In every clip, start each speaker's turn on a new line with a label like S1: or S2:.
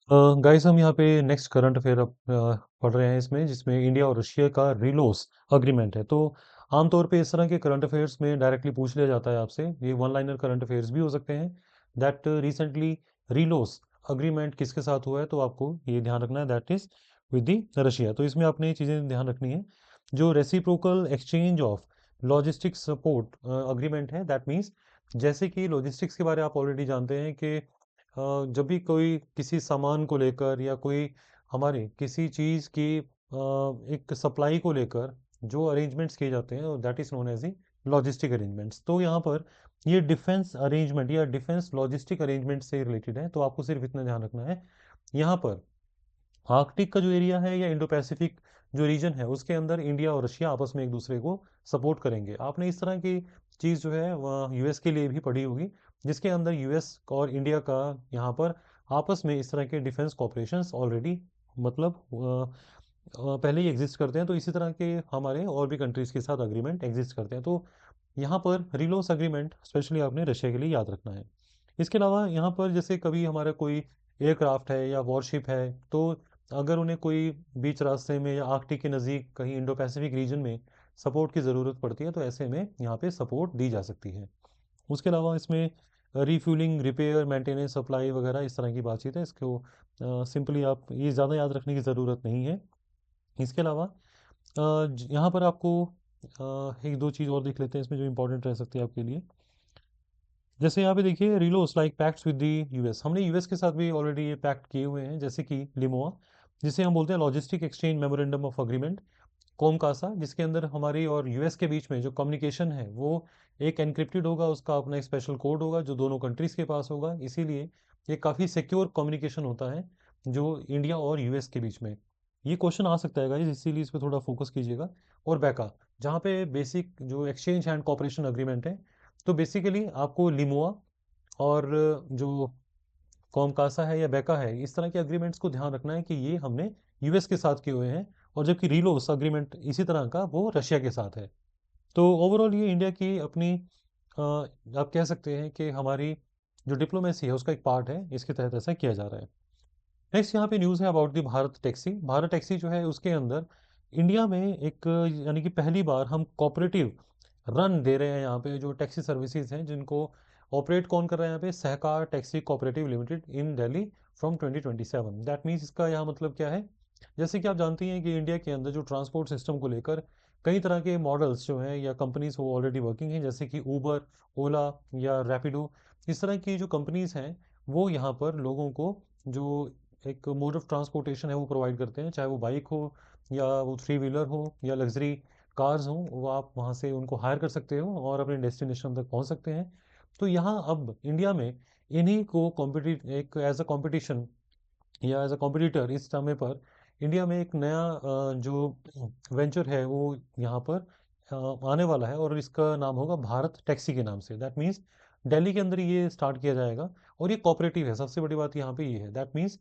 S1: Guys हम यहाँ पे नेक्स्ट करंट अफेयर पढ़ रहे हैं इसमें, जिसमें इंडिया और रशिया का रिलोस अग्रीमेंट है। तो आमतौर पे इस तरह के करंट अफेयर्स में डायरेक्टली पूछ लिया जाता है आपसे। ये वन लाइनर करंट अफेयर्स भी हो सकते हैं। दैट रिसेंटली रिलोस अग्रीमेंट किसके साथ हुआ है, तो आपको ये ध्यान रखना है, that is with the Russia. तो इसमें आपने ये चीज़ें ध्यान रखनी है। जो reciprocal exchange of logistics support agreement है, दैट मीन्स जैसे कि लॉजिस्टिक्स के बारे में आप ऑलरेडी जानते हैं कि जब भी कोई किसी सामान को लेकर या कोई हमारे किसी चीज़ की एक सप्लाई को लेकर जो अरेंजमेंट्स किए जाते हैं, that is known as the logistic arrangements. तो यहाँ पर ये डिफेंस अरेंजमेंट या डिफेंस लॉजिस्टिक अरेंजमेंट से रिलेटेड है। तो आपको सिर्फ इतना ध्यान रखना है, यहाँ पर आर्कटिक का जो एरिया है या इंडो पैसिफिक जो रीजन है, उसके अंदर इंडिया और रशिया आपस में एक दूसरे को सपोर्ट करेंगे। आपने इस तरह की चीज़ जो है वह यूएस के लिए भी पढ़ी होगी, जिसके अंदर यूएस और इंडिया का यहाँ पर आपस में इस तरह के डिफेंस कॉपरेशंस ऑलरेडी मतलब पहले ही एग्जिस्ट करते हैं। तो इसी तरह के हमारे और भी कंट्रीज़ के साथ अग्रीमेंट एग्जिस्ट करते हैं। तो यहाँ पर रिलोस अग्रीमेंट स्पेशली आपने रशिया के लिए याद रखना है। इसके अलावा यहाँ पर जैसे कभी हमारा कोई एयरक्राफ्ट है या वॉरशिप है, तो अगर उन्हें कोई बीच रास्ते में या आर्कटिक के नज़दीक कहीं इंडो पैसिफिक रीजन में सपोर्ट की ज़रूरत पड़ती है, तो ऐसे में यहाँ पे सपोर्ट दी जा सकती है। उसके अलावा इसमें रीफ्यूलिंग, रिपेयर, मेंटेनेंस, सप्लाई वगैरह इस तरह की बातचीत है। इसको सिंपली आप ये ज़्यादा याद रखने की ज़रूरत नहीं है। इसके अलावा यहाँ पर आपको एक दो चीज़ और देख लेते हैं इसमें जो इंपॉर्टेंट रह सकती है आपके लिए। जैसे यहाँ पे देखिए, RELOS like pacts with the US, हमने यूएस के साथ भी ऑलरेडी ये पैक्ट किए हुए हैं, जैसे कि लिमोआ, जिसे हम बोलते हैं logistic exchange memorandum of agreement, COMCASA, जिसके अंदर हमारी और यूएस के बीच में जो कम्युनिकेशन है वो एक एनक्रिप्टेड होगा, उसका अपना एक स्पेशल कोड होगा जो दोनों कंट्रीज़ के पास होगा। इसीलिए ये काफ़ी सिक्योर कम्युनिकेशन होता है जो इंडिया और यूएस के बीच में। ये क्वेश्चन आ सकता है गाइस, इसीलिए इस पर थोड़ा फोकस कीजिएगा। और बैका, जहाँ पे बेसिक जो एक्सचेंज एंड कॉपरेशन अग्रीमेंट है, तो बेसिकली आपको लिमोआ और जो कॉमकासा है या बेका है, इस तरह के अग्रीमेंट्स को ध्यान रखना है कि ये हमने यूएस के साथ किए हुए हैं। और जबकि रिलोस अग्रीमेंट इसी तरह का वो रशिया के साथ है। तो ओवरऑल ये इंडिया की अपनी आप कह सकते हैं कि हमारी जो डिप्लोमेसी है उसका एक पार्ट है, इसके तहत ऐसा किया जा रहा है। नेक्स्ट यहाँ पे न्यूज़ है about the Bharat taxi. Bharat taxi जो है उसके अंदर इंडिया में एक यानी कि पहली बार हम कोऑपरेटिव रन दे रहे हैं यहाँ पे, जो टैक्सी सर्विसेज हैं जिनको ऑपरेट कौन कर रहा है यहाँ पे, Sahkar taxi cooperative limited in Delhi from 2027। That means इसका यहाँ मतलब क्या है, जैसे कि आप जानती हैं कि इंडिया के अंदर जो ट्रांसपोर्ट सिस्टम को लेकर कई तरह के मॉडल्स जो हैं या कंपनीज वो ऑलरेडी वर्किंग हैं, जैसे कि ऊबर, ओला या रैपिडो। इस तरह की जो कंपनीज हैं वो यहाँ पर लोगों को जो एक मोड ऑफ ट्रांसपोर्टेशन है वो प्रोवाइड करते हैं, चाहे वो बाइक हो या वो थ्री व्हीलर हो या लग्जरी कार्स हो, वो आप वहाँ से उनको हायर कर सकते हो और अपने डेस्टिनेशन तक पहुँच सकते हैं। तो यहाँ अब इंडिया में इन्हीं को कॉम्पिटिट एक एज अ कॉम्पिटिशन या एज अ कॉम्पिटिटर इस समय पर इंडिया में एक नया जो वेंचर है वो यहाँ पर आने वाला है, और इसका नाम होगा भारत टैक्सी के नाम से। दैट मीन्स दिल्ली के अंदर ये स्टार्ट किया जाएगा और ये कोऑपरेटिव है। सबसे बड़ी बात यहाँ पे ये है, दैट मीन्स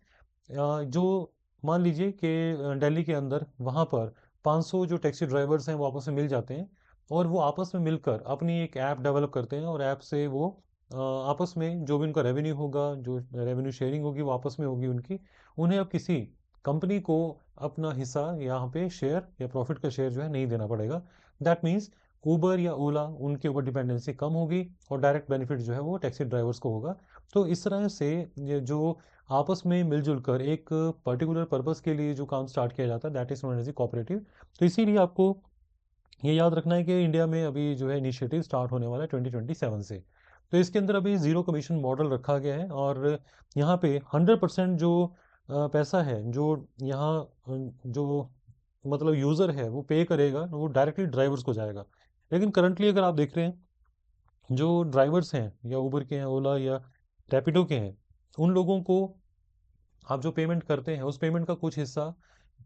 S1: जो मान लीजिए कि दिल्ली के अंदर वहाँ पर 500 जो टैक्सी ड्राइवर्स हैं वो आपस में मिल जाते हैं, और वो आपस में मिलकर अपनी एक ऐप डेवलप करते हैं, और ऐप से वो आपस में जो भी उनका रेवेन्यू होगा, जो रेवेन्यू शेयरिंग होगी वो आपस में होगी उनकी। उन्हें अब किसी कंपनी को अपना हिस्सा यहाँ पे शेयर या प्रॉफिट का शेयर जो है नहीं देना पड़ेगा। दैट मीन्स ऊबर या ओला उनके ऊपर डिपेंडेंसी कम होगी और डायरेक्ट बेनिफिट जो है वो टैक्सी ड्राइवर्स को होगा। तो इस तरह से ये जो आपस में मिलजुल कर एक पर्टिकुलर पर्पस के लिए जो काम स्टार्ट किया जाता है, that is known as a cooperative. तो इसीलिए आपको ये याद रखना है कि इंडिया में अभी जो है इनिशिएटिव स्टार्ट होने वाला है 2027 से। तो इसके अंदर अभी ज़ीरो कमीशन मॉडल रखा गया है, और यहाँ पे 100% जो पैसा है जो यहाँ जो मतलब यूज़र है वो पे करेगा, वो डायरेक्टली ड्राइवर्स को जाएगा। लेकिन करंटली अगर आप देख रहे हैं, जो ड्राइवर्स हैं या उबर के हैं, ओला या रैपिडो के हैं, उन लोगों को आप जो पेमेंट करते हैं उस पेमेंट का कुछ हिस्सा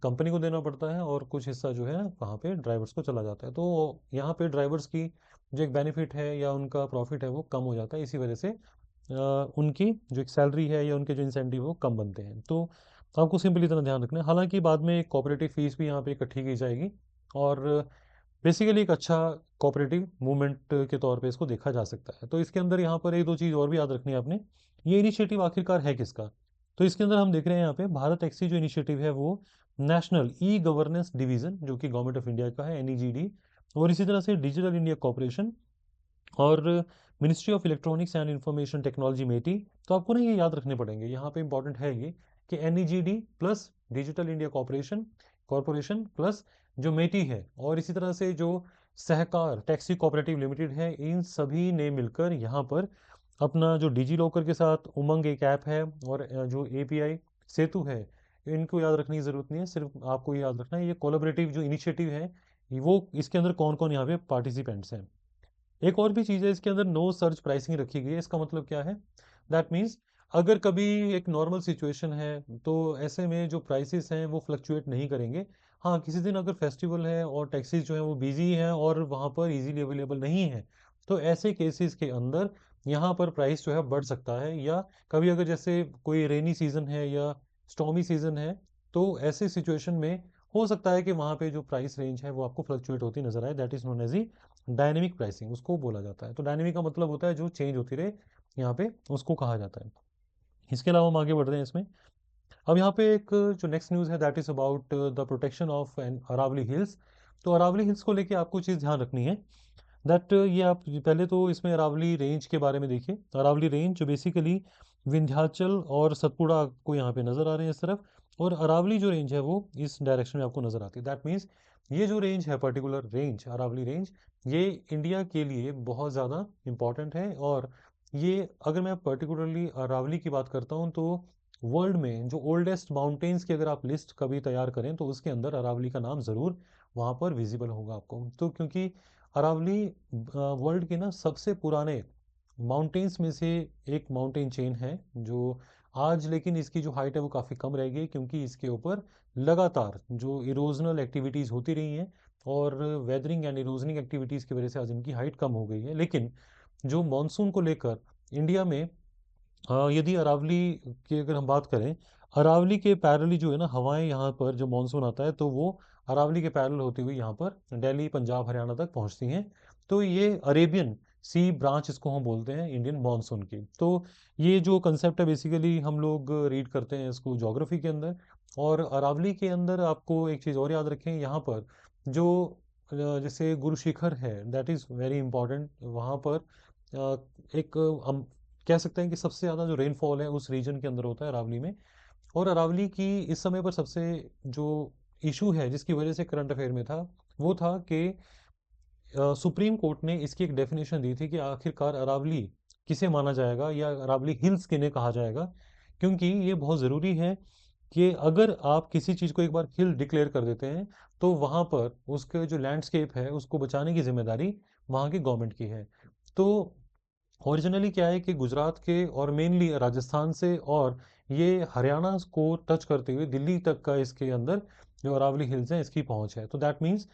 S1: कंपनी को देना पड़ता है और कुछ हिस्सा जो है वहाँ पे ड्राइवर्स को चला जाता है। तो यहाँ पे ड्राइवर्स की जो एक बेनिफिट है या उनका प्रॉफिट है वो कम हो जाता है। इसी वजह से उनकी जो एक सैलरी है या उनके जो इंसेंटिव वो कम बनते हैं। तो आपको सिंपल इतना ध्यान रखना है। हालांकि बाद में एक कोऑपरेटिव फीस भी यहाँ पे इकट्ठी की जाएगी, और बेसिकली एक अच्छा कोऑपरेटिव मूवमेंट के तौर पे इसको देखा जा सकता है। तो इसके अंदर यहाँ पर एक दो चीज़ और भी याद रखनी है आपने। ये इनिशिएटिव आखिरकार है किसका, तो इसके अंदर हम देख रहे हैं यहाँ पे भारत एक्सी जो इनिशिएटिव है वो नेशनल ई गवर्नेंस डिवीजन जो कि गवर्नमेंट ऑफ इंडिया का है, एनईजीडी, और इसी तरह से डिजिटल इंडिया कॉरपोरेशन और ministry of electronics and information technology MeitY. तो आपको ना ये याद रखने पड़ेंगे, यहाँ पे इंपॉर्टेंट है ये कि NeGD plus digital India corporation corporation plus जो मेटी है, और इसी तरह से जो सहकार टैक्सी कोऑपरेटिव लिमिटेड है, इन सभी ने मिलकर यहाँ पर अपना जो डिजी लॉकर के साथ उमंग एक ऐप है, और जो एपीआई सेतु है, इनको याद रखने की ज़रूरत नहीं है, सिर्फ आपको याद रखना है ये कोलैबोरेटिव जो इनिशिएटिव है, वो इसके अंदर कौन कौन यहाँ पे पार्टिसिपेंट्स हैं। एक और भी चीज़ है, इसके अंदर नो सर्च प्राइसिंग रखी गई है। इसका मतलब क्या है? दैट मीन्स अगर कभी एक नॉर्मल सिचुएशन है तो ऐसे में जो प्राइसेस हैं वो फ्लक्चुएट नहीं करेंगे। हाँ, किसी दिन अगर फेस्टिवल है और टैक्सीज जो है वो बिजी हैं और वहाँ पर इजीली अवेलेबल नहीं है, तो ऐसे केसेस के अंदर यहाँ पर प्राइस जो है बढ़ सकता है। या कभी अगर जैसे कोई रेनी सीजन है या स्टॉमी सीजन है, तो ऐसे सिचुएशन में हो सकता है कि वहाँ पे जो प्राइस रेंज है वो आपको फ्लक्चुएट होती नजर आए। That is known as dynamic pricing उसको बोला जाता है। तो डायनेमिक का मतलब होता है जो चेंज होती रहे, यहाँ पे उसको कहा जाता है। इसके अलावा हम आगे बढ़ रहे हैं इसमें। अब यहाँ पे एक जो नेक्स्ट न्यूज़ है that is about the protection of an Aravalli hills. तो अरावली हिल्स को लेके आपको चीज़ ध्यान रखनी है दैट ये आप पहले तो इसमें अरावली रेंज के बारे में देखिए। अरावली रेंज जो बेसिकली विंध्याचल और सतपुड़ा आपको यहाँ पे नज़र आ रहे हैं इस तरफ, और अरावली जो रेंज है वो इस डायरेक्शन में आपको नज़र आती है। दैट मीन्स ये जो रेंज है, पर्टिकुलर रेंज अरावली रेंज, ये इंडिया के लिए बहुत ज़्यादा इम्पॉर्टेंट है। और ये अगर मैं पर्टिकुलरली अरावली की बात करता हूँ तो वर्ल्ड में जो ओल्डेस्ट माउंटेन्स की अगर आप लिस्ट कभी तैयार करें तो उसके अंदर अरावली का नाम ज़रूर वहाँ पर विजिबल होगा आपको। तो क्योंकि अरावली वर्ल्ड के ना सबसे पुराने माउंटेन्स में से एक माउंटेन चेन है, जो आज लेकिन इसकी जो हाइट है वो काफ़ी कम रह गई क्योंकि इसके ऊपर लगातार जो इरोजनल एक्टिविटीज़ होती रही हैं, और वेदरिंग एंड इरोजनिंग एक्टिविटीज़ की वजह से आज इनकी हाइट कम हो गई है। लेकिन जो मानसून को लेकर इंडिया में यदि अरावली की अगर हम बात करें, अरावली के पैरेलल जो है ना हवाएं, यहाँ पर जो मानसून आता है तो वो अरावली के पैरेलल होती हुई यहाँ पर दिल्ली पंजाब हरियाणा तक पहुँचती हैं। तो ये अरेबियन सी ब्रांच इसको हम बोलते हैं इंडियन मानसून की। तो ये जो कंसेप्ट है बेसिकली हम लोग रीड करते हैं इसको ज्योग्राफी के अंदर। और अरावली के अंदर आपको एक चीज़ और याद रखें, यहाँ पर जो जैसे गुरु शिखर है दैट इज़ वेरी इंपॉर्टेंट। वहाँ पर एक हम कह सकते हैं कि सबसे ज़्यादा जो रेनफॉल है उस रीजन के अंदर होता है अरावली में। और अरावली की इस समय पर सबसे जो इशू है जिसकी वजह से करंट अफेयर में था, वो था कि सुप्रीम कोर्ट ने इसकी एक डेफिनेशन दी थी कि आखिरकार अरावली किसे माना जाएगा या अरावली हिल्स किन्हें कहा जाएगा। क्योंकि ये बहुत ज़रूरी है कि अगर आप किसी चीज़ को एक बार हिल डिक्लेयर कर देते हैं तो वहाँ पर उसके जो लैंडस्केप है उसको बचाने की जिम्मेदारी वहाँ की गवर्नमेंट की है। तो ओरिजिनली क्या है कि गुजरात के और मेनली राजस्थान से और ये हरियाणा को टच करते हुए दिल्ली तक का इसके अंदर जो अरावली हिल्स हैं इसकी पहुंच है। तो दैट मीन्स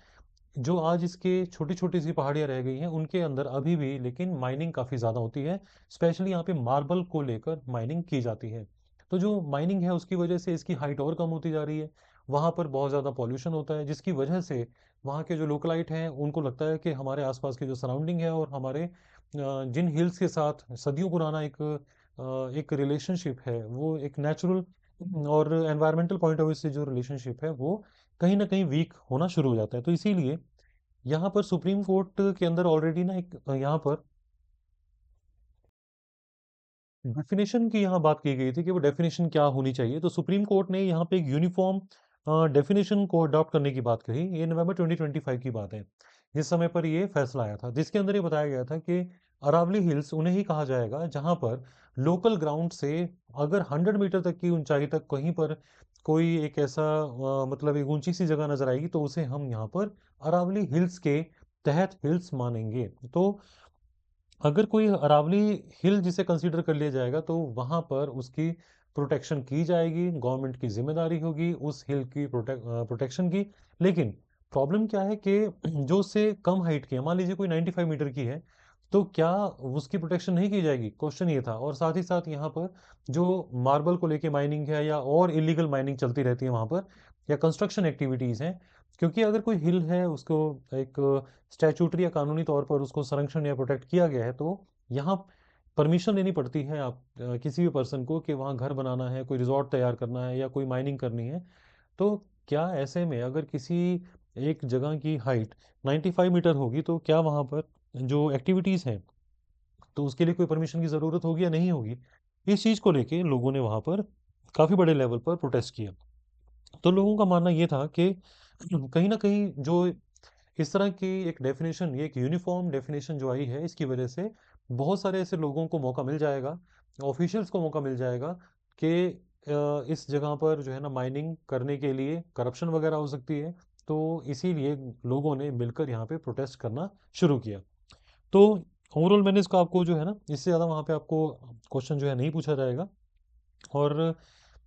S1: जो आज इसके छोटी छोटी सी पहाड़ियाँ रह गई हैं उनके अंदर अभी भी लेकिन माइनिंग काफ़ी ज़्यादा होती है। स्पेशली यहाँ पे मार्बल को लेकर माइनिंग की जाती है। तो जो माइनिंग है उसकी वजह से इसकी हाइट और कम होती जा रही है। वहाँ पर बहुत ज़्यादा पॉल्यूशन होता है जिसकी वजह से वहाँ के जो लोकलाइट हैं उनको लगता है कि हमारे आसपास की जो सराउंडिंग है और हमारे जिन हिल्स के साथ सदियों पुराना एक रिलेशनशिप है, वो एक नेचुरल और एनवायरमेंटल पॉइंट ऑफ व्यू से जो रिलेशनशिप है वो कहीं ना कहीं वीक होना शुरू हो जाता है। तो इसीलिए यहाँ पर सुप्रीम कोर्ट के अंदर ऑलरेडी ना एक यहाँ पर डेफिनेशन की यहाँ बात की गई थी कि वो डेफिनेशन क्या होनी चाहिए। तो सुप्रीम कोर्ट ने यहाँ पे एक यूनिफॉर्म डेफिनेशन को अडॉप्ट करने की बात कही। ये नवंबर 2025 की बात है जिस समय पर ये फैसला आया था, जिसके अंदर ये बताया गया था कि अरावली हिल्स उन्हें ही कहा जाएगा जहाँ पर लोकल ग्राउंड से अगर 100 मीटर तक की ऊंचाई तक कहीं पर कोई एक ऐसा मतलब एक ऊंची सी जगह नजर आएगी तो उसे हम यहाँ पर अरावली हिल्स के तहत हिल्स मानेंगे। तो अगर कोई अरावली हिल जिसे कंसीडर कर लिया जाएगा तो वहाँ पर उसकी प्रोटेक्शन की जाएगी, गवर्नमेंट की जिम्मेदारी होगी उस हिल की प्रोटेक्शन की। लेकिन प्रॉब्लम क्या है कि जो उससे कम हाइट की है, मान लीजिए कोई 95 मीटर की है, तो क्या उसकी प्रोटेक्शन नहीं की जाएगी, क्वेश्चन ये था। और साथ ही साथ यहाँ पर जो मार्बल को लेके माइनिंग है या और इलीगल माइनिंग चलती रहती है वहाँ पर, या कंस्ट्रक्शन एक्टिविटीज़ हैं, क्योंकि अगर कोई हिल है उसको एक स्टैचूटरी या कानूनी तौर पर उसको संरक्षण या प्रोटेक्ट किया गया है, तो यहाँ परमिशन लेनी पड़ती है आप किसी भी पर्सन को कि वहाँ घर बनाना है, कोई रिज़ॉर्ट तैयार करना है या कोई माइनिंग करनी है। तो क्या ऐसे में अगर किसी एक जगह की हाइट 95 मीटर होगी तो क्या वहाँ पर जो एक्टिविटीज़ हैं तो उसके लिए कोई परमिशन की ज़रूरत होगी या नहीं होगी? इस चीज़ को लेके लोगों ने वहाँ पर काफ़ी बड़े लेवल पर प्रोटेस्ट किया। तो लोगों का मानना ये था कि कहीं न कहीं जो इस तरह की एक डेफ़िनेशन, ये एक यूनिफ़ॉर्म डेफ़िनेशन जो आई है, इसकी वजह से बहुत सारे ऐसे लोगों को मौका मिल जाएगा, ऑफ़िशियल्स को मौका मिल जाएगा कि इस जगह पर जो है ना माइनिंग करने के लिए करप्शन वग़ैरह हो सकती है। तो इसीलिए लोगों ने मिलकर यहाँ पे प्रोटेस्ट करना शुरू किया। तो ओवरऑल मैंने इसका आपको जो है ना, इससे ज़्यादा वहाँ पे आपको क्वेश्चन जो है नहीं पूछा जाएगा। और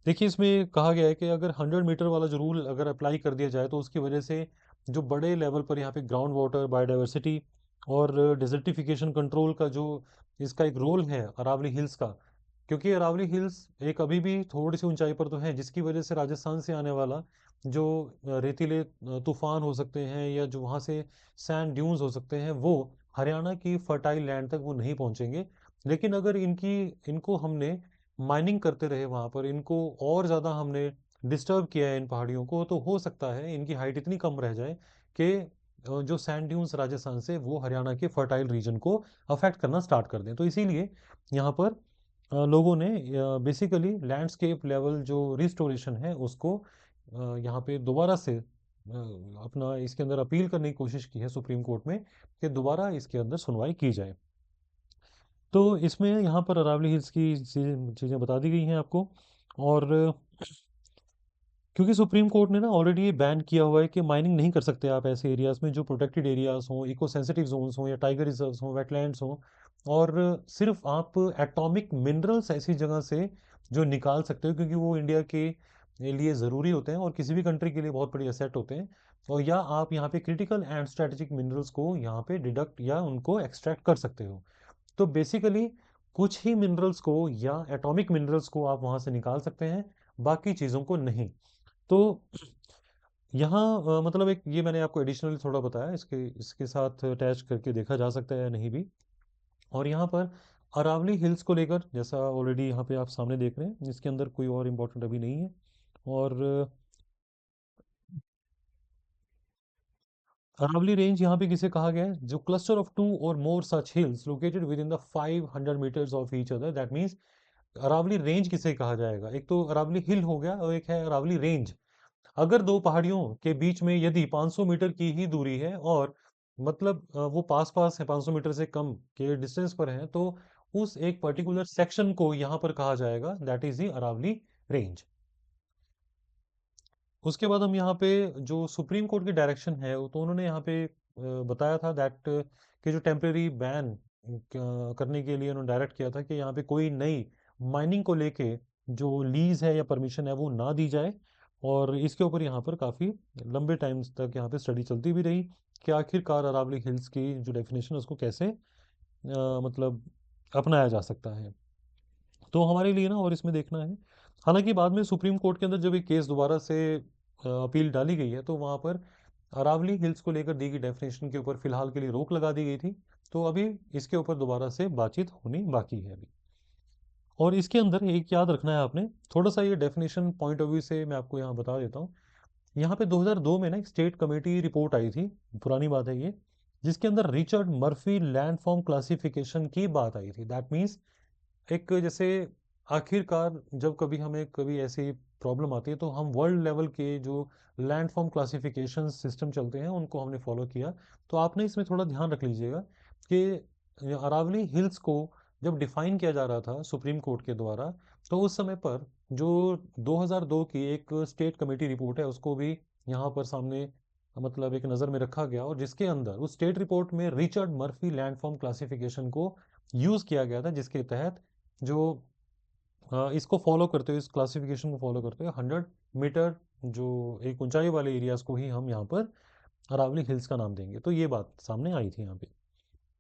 S1: देखिए इसमें कहा गया है कि अगर 100 मीटर वाला जो रूल अगर अप्लाई कर दिया जाए तो उसकी वजह से जो बड़े लेवल पर यहाँ पे ग्राउंड वाटर बायोडाइवर्सिटी और डिजर्टिफिकेशन कंट्रोल का जो इसका एक रोल है अरावली हिल्स का, क्योंकि अरावली हिल्स एक अभी भी थोड़ी सी ऊंचाई पर तो है जिसकी वजह से राजस्थान से आने वाला जो रेतीले तूफान हो सकते हैं या जो वहाँ से सैंड ड्यून्स हो सकते हैं वो हरियाणा की फर्टाइल लैंड तक वो नहीं पहुँचेंगे। लेकिन अगर इनको हमने माइनिंग करते रहे वहाँ पर, इनको और ज़्यादा हमने डिस्टर्ब किया है इन पहाड़ियों को, तो हो सकता है इनकी हाइट इतनी कम रह जाए कि जो सैंड ड्यून्स राजस्थान से वो हरियाणा के फर्टाइल रीजन को अफेक्ट करना स्टार्ट कर दें। तो इसीलिए यहाँ पर लोगों ने बेसिकली लैंडस्केप लेवल जो रिस्टोरेशन है उसको यहाँ पे दोबारा से अपना इसके अंदर अपील करने की कोशिश की है सुप्रीम कोर्ट में कि दोबारा इसके अंदर सुनवाई की जाए। तो इसमें यहाँ पर अरावली हिल्स की चीज़ें बता दी गई हैं आपको। और क्योंकि सुप्रीम कोर्ट ने ना ऑलरेडी ये बैन किया हुआ है कि माइनिंग नहीं कर सकते आप ऐसे एरियाज में जो प्रोटेक्टेड एरियाज हों, इको सेंसिटिव जोन्स हों या टाइगर रिजर्व्स हों, वेटलैंड्स हों। और सिर्फ आप एटॉमिक मिनरल्स ऐसी जगह से जो निकाल सकते हो क्योंकि वो इंडिया के लिए ज़रूरी होते हैं और किसी भी कंट्री के लिए बहुत बड़ी असेट होते हैं। और या आप यहाँ पे क्रिटिकल एंड स्ट्रेटेजिक मिनरल्स को यहाँ पे डिडक्ट या उनको एक्सट्रैक्ट कर सकते हो। तो बेसिकली कुछ ही मिनरल्स को या एटॉमिक मिनरल्स को आप वहाँ से निकाल सकते हैं, बाकी चीज़ों को नहीं। तो यहाँ मतलब एक ये मैंने आपको एडिशनली थोड़ा बताया, इसके इसके साथ अटैच करके देखा जा सकता है या नहीं भी। और यहाँ पर अरावली हिल्स को लेकर जैसा ऑलरेडी यहाँ पे आप सामने देख रहे हैं, इसके अंदर कोई और इम्पोर्टेंट अभी नहीं है। और अरावली रेंज यहाँ पे किसे कहा गया है, जो cluster of two or more such hills located within the 500 metres of each other, that means Aravalli range किसे कहा जाएगा। एक तो अरावली हिल हो गया और एक है अरावली रेंज। अगर दो पहाड़ियों के बीच में यदि 500 मीटर की ही दूरी है और मतलब वो पास पास है, 500 मीटर से कम के डिस्टेंस पर है, तो उस एक पर्टिकुलर सेक्शन को यहाँ पर कहा जाएगा that is the Aravalli range. उसके बाद हम यहाँ पे जो सुप्रीम कोर्ट की डायरेक्शन है तो उन्होंने यहाँ पे बताया था दैट कि जो टेम्परेरी बैन करने के लिए उन्होंने डायरेक्ट किया था कि यहाँ पे कोई नई माइनिंग को लेके जो लीज है या परमिशन है वो ना दी जाए। और इसके ऊपर यहाँ पर काफ़ी लंबे टाइम्स तक यहाँ पे स्टडी चलती भी रही कि आखिरकार अरावली हिल्स की जो डेफिनेशन है उसको कैसे मतलब अपनाया जा सकता है। तो हमारे लिए ना और इसमें देखना है। हालांकि बाद में सुप्रीम कोर्ट के अंदर जब ये केस दोबारा से अपील डाली गई है तो वहाँ पर अरावली हिल्स को लेकर दी गई डेफिनेशन के ऊपर फिलहाल के लिए रोक लगा दी गई थी। तो अभी इसके ऊपर दोबारा से बातचीत होनी बाकी है अभी। और इसके अंदर एक याद रखना है आपने, थोड़ा सा ये डेफिनेशन पॉइंट ऑफ व्यू से मैं आपको यहाँ बता देता हूँ। यहाँ पे 2002 में ना एक स्टेट कमेटी रिपोर्ट आई थी, पुरानी बात है ये, जिसके अंदर रिचर्ड मर्फी लैंडफॉर्म क्लासिफिकेशन की बात आई थी। दैट मीन्स एक जैसे आखिरकार जब कभी हमें कभी ऐसी प्रॉब्लम आती है तो हम वर्ल्ड लेवल के जो लैंडफॉर्म क्लासिफिकेशन सिस्टम चलते हैं उनको हमने फॉलो किया। तो आपने इसमें थोड़ा ध्यान रख लीजिएगा कि अरावली हिल्स को जब डिफाइन किया जा रहा था सुप्रीम कोर्ट के द्वारा, तो उस समय पर जो 2002 की एक स्टेट कमेटी रिपोर्ट है उसको भी यहाँ पर सामने मतलब एक नज़र में रखा गया और जिसके अंदर उस स्टेट रिपोर्ट में रिचर्ड मर्फी लैंडफॉर्म क्लासिफिकेशन को यूज़ किया गया था, जिसके तहत जो इसको फॉलो करते हुए इस क्लासिफिकेशन को फॉलो करते हुए 100 मीटर जो एक ऊंचाई वाले एरियाज को ही हम यहाँ पर अरावली हिल्स का नाम देंगे। तो ये बात सामने आई थी यहाँ पे।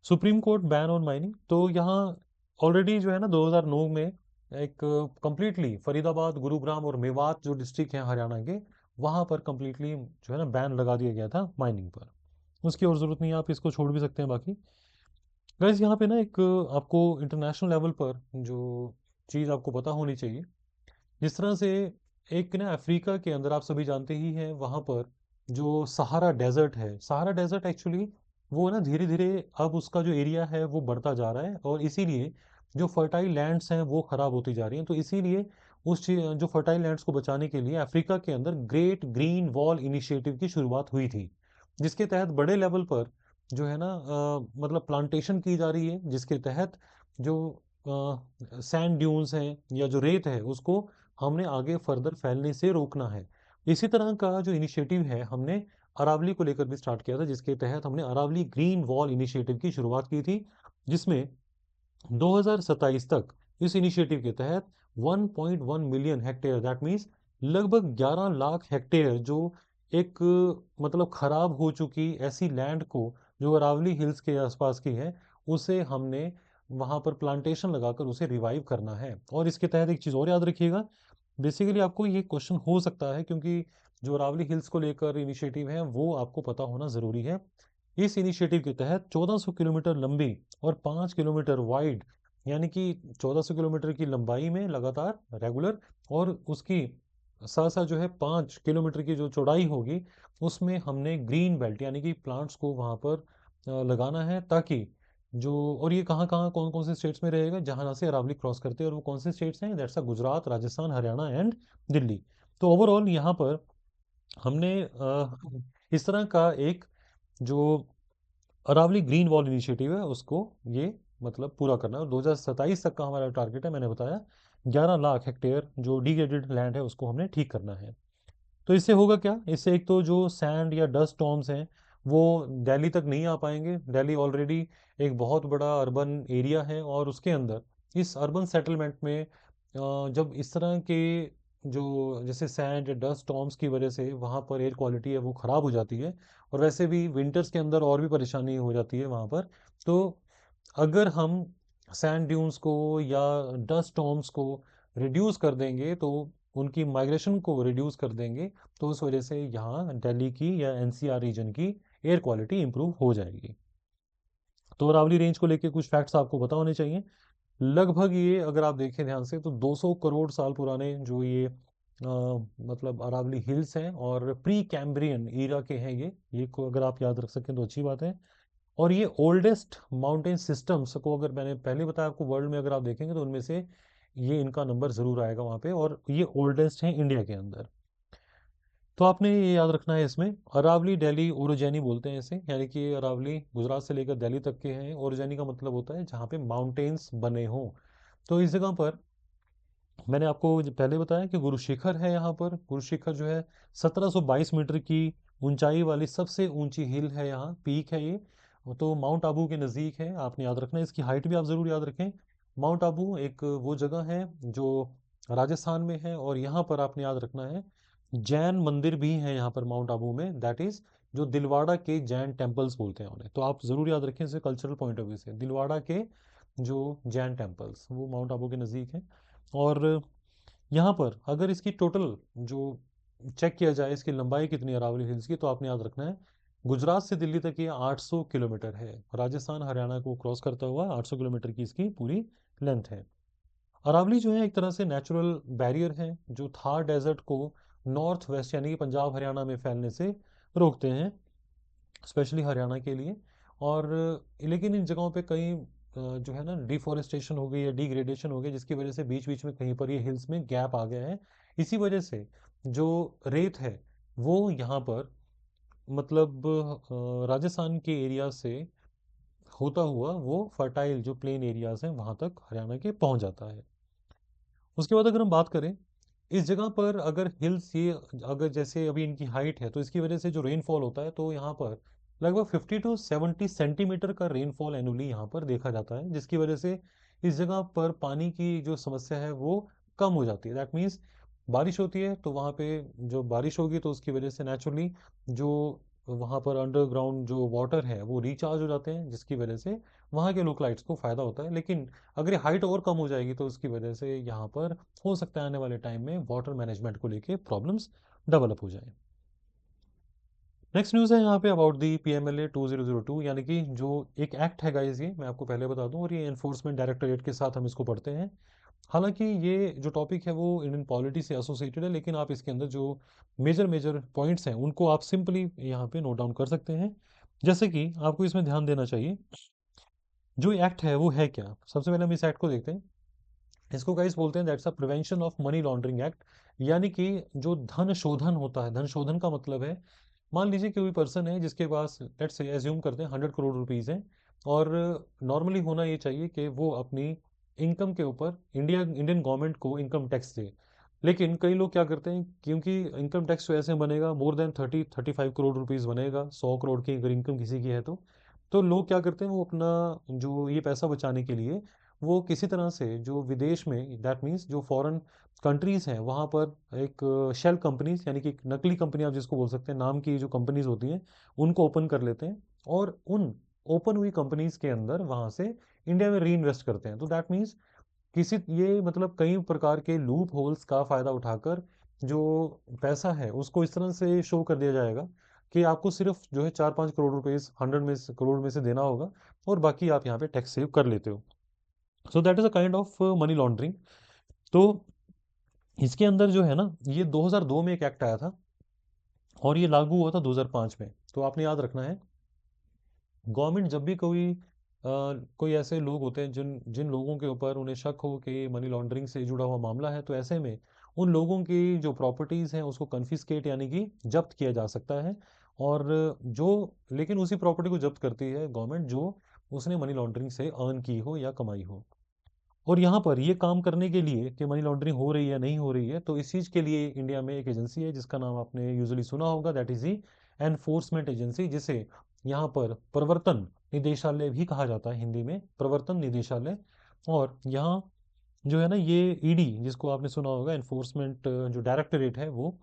S1: Supreme court ban on mining, तो यहाँ ऑलरेडी जो है ना 2009 में एक कंप्लीटली फरीदाबाद, गुरुग्राम और मेवात जो डिस्ट्रिक्ट हैं हरियाणा के, वहाँ पर कंप्लीटली जो है ना बैन लगा दिया गया था माइनिंग पर। उसकी और ज़रूरत नहीं है, आप इसको छोड़ भी सकते हैं बाकी। गाइस यहाँ पे ना एक आपको इंटरनेशनल लेवल पर जो चीज़ आपको पता होनी चाहिए, जिस तरह से एक ना अफ्रीका के अंदर आप सभी जानते ही हैं, वहाँ पर जो सहारा डेजर्ट है, सहारा डेजर्ट एक्चुअली वो ना धीरे धीरे अब उसका जो एरिया है वो बढ़ता जा रहा है, और इसीलिए जो फर्टाइल लैंड्स हैं वो खराब होती जा रही हैं। तो इसीलिए जो फर्टाइल लैंड्स को बचाने के लिए अफ्रीका के अंदर ग्रेट ग्रीन वॉल इनिशिएटिव की शुरुआत हुई थी, जिसके तहत बड़े लेवल पर जो है ना मतलब प्लांटेशन की जा रही है, जिसके तहत जो सैंड ड्यून्स हैं या जो रेत है उसको हमने आगे फर्दर फैलने से रोकना है। इसी तरह का जो इनिशिएटिव है हमने अरावली को लेकर भी स्टार्ट किया था, जिसके तहत हमने अरावली ग्रीन वॉल इनिशिएटिव की शुरुआत की थी, जिसमें 2027 तक इस इनिशिएटिव के तहत 1.1 मिलियन हेक्टेयर, दैट मीन्स लगभग 11 लाख हेक्टेयर, जो एक मतलब खराब हो चुकी ऐसी लैंड को जो अरावली हिल्स के आसपास की है, उसे हमने वहां पर प्लांटेशन लगाकर उसे रिवाइव करना है। और इसके तहत एक चीज़ और याद रखिएगा, बेसिकली आपको ये क्वेश्चन हो सकता है क्योंकि जो अरावली हिल्स को लेकर इनिशिएटिव है वो आपको पता होना ज़रूरी है। इस इनिशिएटिव के तहत 1400 किलोमीटर लंबी और 5 किलोमीटर वाइड, यानी कि 1400 किलोमीटर की लंबाई में लगातार रेगुलर, और उसकी साथ साथ जो है 5 किलोमीटर की जो चौड़ाई होगी उसमें हमने ग्रीन बेल्ट यानी कि प्लांट्स को वहाँ पर लगाना है, ताकि जो, और ये कहाँ कहाँ कौन कौन से स्टेट्स में रहेगा जहाँ से अरावली क्रॉस करते हैं, और वो कौन से स्टेट्स हैं, दैट्स गुजरात, राजस्थान, हरियाणा एंड दिल्ली। तो ओवरऑल यहाँ पर हमने इस तरह का एक जो अरावली ग्रीन वॉल इनिशिएटिव है उसको ये मतलब पूरा करना है, और 2027 तक का हमारा टारगेट है, मैंने बताया 11 लाख हेक्टेयर जो डिग्रेडेड लैंड है उसको हमने ठीक करना है। तो इससे होगा क्या, इससे एक तो जो सैंड या डस्ट स्टॉर्म्स हैं वो दिल्ली तक नहीं आ पाएंगे। दिल्ली ऑलरेडी एक बहुत बड़ा अर्बन एरिया है, और उसके अंदर इस अर्बन सेटलमेंट में जब इस तरह के जो जैसे सैंड या डस्ट स्टॉर्म्स की वजह से वहाँ पर एयर क्वालिटी है वो ख़राब हो जाती है, और वैसे भी विंटर्स के अंदर और भी परेशानी हो जाती है वहाँ पर। तो अगर हम सैंड ड्यून्स को या डस्ट स्टॉर्म्स को रिड्यूस कर देंगे, तो उनकी माइग्रेशन को रिड्यूस कर देंगे, तो उस वजह से यहाँ दिल्ली की या एनसीआर रीजन की एयर क्वालिटी इंप्रूव हो जाएगी। तो अरावली रेंज को लेके कुछ फैक्ट्स आपको पता होने चाहिए। लगभग ये अगर आप देखें ध्यान से तो 200 करोड़ साल पुराने जो ये मतलब अरावली हिल्स हैं, और प्री कैम्ब्रियन ईरा के हैं ये को अगर आप याद रख सकें तो अच्छी बात है। और ये ओल्डेस्ट माउंटेन सिस्टम्स को, अगर मैंने पहले बताया आपको, वर्ल्ड में अगर आप देखेंगे तो उनमें से ये इनका नंबर ज़रूर आएगा वहाँ पे, और ये ओल्डेस्ट हैं इंडिया के अंदर। तो आपने ये याद रखना है इसमें, अरावली दिल्ली ओरोजैनी बोलते हैं इसे, यानी कि अरावली गुजरात से लेकर दिल्ली तक के हैं, ओरोजैनी का मतलब होता है जहाँ पे माउंटेन्स बने हों। तो इस जगह पर मैंने आपको पहले बताया कि गुरु शिखर है, यहाँ पर गुरु शिखर जो है 1722 मीटर की ऊंचाई वाली सबसे ऊंची हिल है, यहाँ पीक है ये। तो माउंट आबू के नज़दीक है, आपने याद रखना है, इसकी हाइट भी आप ज़रूर याद रखें। माउंट आबू एक वो जगह है जो राजस्थान में है, और यहाँ पर आपने याद रखना है जैन मंदिर भी है यहाँ पर माउंट आबू में, दैट इज़ जो दिलवाड़ा के जैन टेम्पल्स बोलते हैं उन्हें, तो आप ज़रूर याद रखें इसे कल्चरल पॉइंट ऑफ व्यू से, दिलवाड़ा के जो जैन टेम्पल्स वो माउंट आबू के नज़दीक हैं। और यहाँ पर अगर इसकी टोटल जो चेक किया जाए इसकी लंबाई कितनी है अरावली हिल्स की, तो आपने याद रखना है गुजरात से दिल्ली तक ये 800 किलोमीटर है, राजस्थान हरियाणा को क्रॉस करता हुआ 800 किलोमीटर की इसकी पूरी लेंथ है। अरावली जो है एक तरह से नेचुरल बैरियर है जो थार डेजर्ट को नॉर्थ वेस्ट यानी कि पंजाब हरियाणा में फैलने से रोकते हैं, स्पेशली हरियाणा के लिए। और लेकिन इन जगहों पे कहीं जो है ना डिफोरेस्टेशन हो गई या डिग्रेडेशन हो गई, जिसकी वजह से बीच बीच में कहीं पर ये हिल्स में गैप आ गया है। इसी वजह से जो रेत है वो यहाँ पर मतलब राजस्थान के एरिया से होता हुआ वो फर्टाइल जो प्लेन एरियाज हैं वहाँ तक हरियाणा के पहुँच जाता है। उसके बाद अगर हम बात करें इस जगह पर, अगर हिल्स ये अगर जैसे अभी इनकी हाइट है तो इसकी वजह से जो रेनफॉल होता है तो यहाँ पर लगभग 50 to 70 सेंटीमीटर का रेनफॉल एनुअली यहाँ पर देखा जाता है, जिसकी वजह से इस जगह पर पानी की जो समस्या है वो कम हो जाती है। दैट मीन्स बारिश होती है तो वहाँ पे जो बारिश होगी तो उसकी वजह से नेचुरली जो वहाँ पर अंडरग्राउंड जो वाटर है वो रिचार्ज हो जाते हैं, जिसकी वजह से वहाँ के लोकलाइट्स को फ़ायदा होता है। लेकिन अगर हाइट और कम हो जाएगी तो उसकी वजह से यहाँ पर हो सकता है आने वाले टाइम में वाटर मैनेजमेंट को लेके प्रॉब्लम्स डेवलप हो जाए। नेक्स्ट न्यूज़ है यहाँ पे अबाउट दी PMLA 2002, यानी कि जो एक एक्ट है गाइस, ये मैं आपको पहले बता दूं, और ये एनफोर्समेंट डायरेक्टरेट के साथ हम इसको पढ़ते हैं। हालांकि ये जो टॉपिक है वो इंडियन पॉलिटी से एसोसिएटेड है, लेकिन आप इसके अंदर जो मेजर मेजर पॉइंट्स हैं उनको आप सिंपली यहाँ पे नोट डाउन कर सकते हैं। जैसे कि आपको इसमें ध्यान देना चाहिए, जो एक्ट है वो है क्या। सबसे पहले हम इस एक्ट को देखते हैं। इसको गाइस बोलते हैं that's a prevention of money laundering act, यानी कि जो धन शोधन होता है, धन शोधन का मतलब है, मान लीजिए कोई पर्सन है जिसके पास, लेट्स से एज्यूम करते हैं 100 करोड़ रुपीज़ हैं, और नॉर्मली होना ये चाहिए कि वो अपनी इनकम के ऊपर इंडियन गवर्नमेंट को इनकम टैक्स दे। लेकिन कई लोग क्या करते हैं, क्योंकि इनकम टैक्स तो ऐसे बनेगा मोर देन 30-35 करोड़ रुपीज़ बनेगा, 100 करोड़ की अगर इनकम किसी की है तो लोग क्या करते हैं, वो अपना जो ये पैसा बचाने के लिए वो किसी तरह से जो विदेश में, दैट मीन्स जो फॉरेन कंट्रीज़ हैं वहाँ पर एक शेल कंपनीज, यानी कि एक नकली कंपनी आप जिसको बोल सकते हैं, नाम की जो कंपनीज होती हैं उनको ओपन कर लेते हैं, और उन ओपन हुई कंपनीज के अंदर वहाँ से इंडिया में री इन्वेस्ट करते हैं। तो दैट मीन्स किसी, ये मतलब कई प्रकार के लूप होल्स का फ़ायदा उठाकर जो पैसा है उसको इस तरह से शो कर दिया जाएगा कि आपको सिर्फ जो है 4-5 करोड़ रुपीज़ 100 करोड़ में से देना होगा, और बाकी आप यहाँ पे टैक्स सेव कर लेते हो। So that is a kind of money laundering. तो इसके अंदर जो है ना, ये 2002 में एक एक्ट आया था, और ये लागू हुआ था 2005 में। तो आपने याद रखना है, गवर्नमेंट जब भी कोई ऐसे लोग होते हैं जिन जिन लोगों के ऊपर उन्हें शक हो कि मनी लॉन्ड्रिंग से जुड़ा हुआ मामला है, तो ऐसे में उन लोगों की जो प्रॉपर्टीज़ हैं उसको कन्फिस्केट, यानी कि जब्त किया जा सकता है। और जो, लेकिन उसी प्रॉपर्टी को जब्त करती है गवर्नमेंट जो उसने मनी लॉन्ड्रिंग से अर्न की हो या कमाई हो। और यहाँ पर ये काम करने के लिए कि मनी लॉन्ड्रिंग हो रही है या नहीं हो रही है, तो इस चीज़ के लिए इंडिया में एक एजेंसी है जिसका नाम आपने यूजुअली सुना होगा, that is the enforcement agency, जिसे यहाँ पर प्रवर्तन निदेशालय भी कहा जाता है, हिंदी में प्रवर्तन निदेशालय। और यहाँ जो है ना, ये ईडी जिसको आपने सुना होगा, एनफोर्समेंट जो डायरेक्टरेट है, वो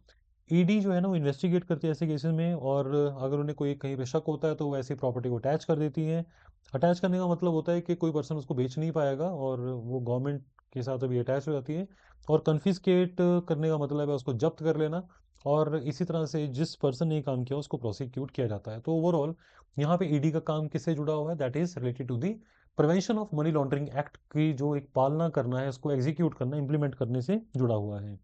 S1: ईडी जो है ना वो इन्वेस्टिगेट करती है ऐसे केसेस में, और अगर उन्हें कोई कहीं पे शक होता है तो वो ऐसी प्रॉपर्टी को अटैच कर देती है। अटैच करने का मतलब होता है कि कोई पर्सन उसको बेच नहीं पाएगा, और वो गवर्नमेंट के साथ अभी अटैच हो जाती है। और कन्फिस्केट करने का मतलब है उसको जब्त कर लेना, और इसी तरह से जिस पर्सन ने ये काम किया उसको प्रोसिक्यूट किया जाता है। तो ओवरऑल यहाँ पे ईडी का काम किससे जुड़ा हुआ है, that is related to the prevention of money laundering act की जो एक पालना करना है, उसको एग्जीक्यूट करना, इंप्लीमेंट करने से जुड़ा हुआ है।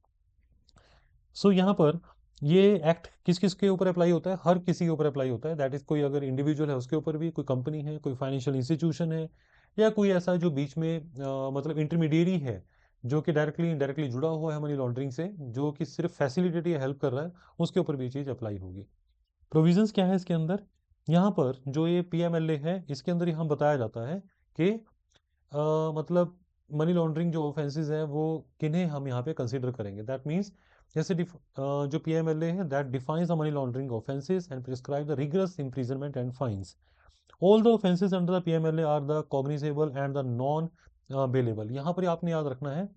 S1: सो यहाँ पर ये एक्ट किस किस के ऊपर अप्लाई होता है, हर किसी के ऊपर अप्लाई होता है, दैट इज कोई अगर इंडिविजुअल है उसके ऊपर भी, कोई कंपनी है, कोई फाइनेंशियल इंस्टीट्यूशन है, या कोई ऐसा जो बीच में मतलब इंटरमीडिएरी है, जो कि डायरेक्टली इनडायरेक्टली जुड़ा हुआ है मनी लॉन्ड्रिंग से, जो कि सिर्फ फैसिलिटेट या हेल्प कर रहा है, उसके ऊपर भी ये चीज़ अप्लाई होगी। प्रोविजंस क्या है इसके अंदर, यहाँ पर जो ये PMLA है इसके अंदर यहाँ बताया जाता है कि मतलब मनी लॉन्ड्रिंग जो ऑफेंसेस हैं वो किन्हें हम यहाँ पे कंसीडर करेंगे, दैट मीन्स जैसे जो PMLA है that defines the money laundering offences and prescribe the rigorous imprisonment and fines. All the offences under the PMLA are the cognisable and the non bailable. यहाँ पर आपने याद रखना है,